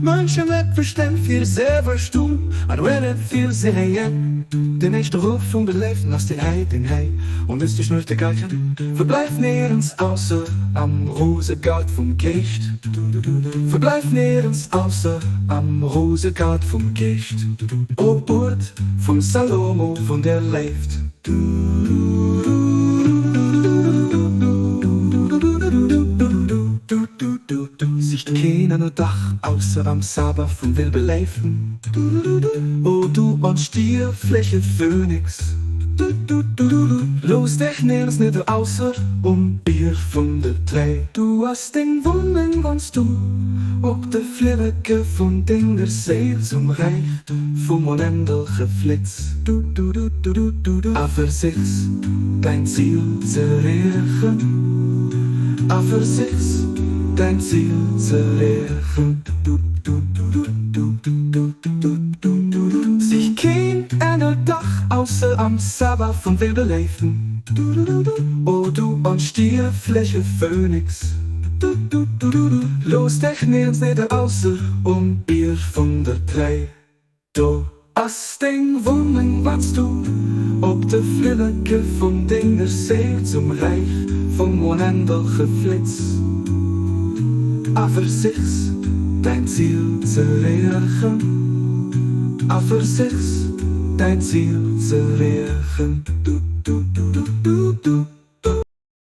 Manche met verstand viel selber stumm, maar wenn het viel zeggen, den nächste Ruf vom Beleven aus der Heid in Hei, und ist die schnurrte Geichen, verbleib nirgends außer am Rosengaard vom Geest. Verbleib nirgends außer am Rosengaard vom Geest. O Bord vom Salomo von der leeft. Sich keinen Dach außer am Sabbat vom will beleven. O du on Stierfläche Phönix. Los dich nirgends nicht außer Bier von der Trei. Du hast den Wunden ganz du, ob de Flirke von der Seel zum Reich vom unendliche Flitz. Aber sitz dein Ziel zu erreichen. Aber sitz dein Ziel zu erreichen. Sich kein Dach außer am Sabbat von wilde Leifen. O du an Stierfläche Phönix. Los dich nirgends nicht außer Bier von der Trei. Du hast den Wunden was du, ob de Flirke von der See zum Reich vom unendlichen Flitz. Aber sich's dein Ziel zu erreichen. Aber sich's dein Ziel zu erreichen.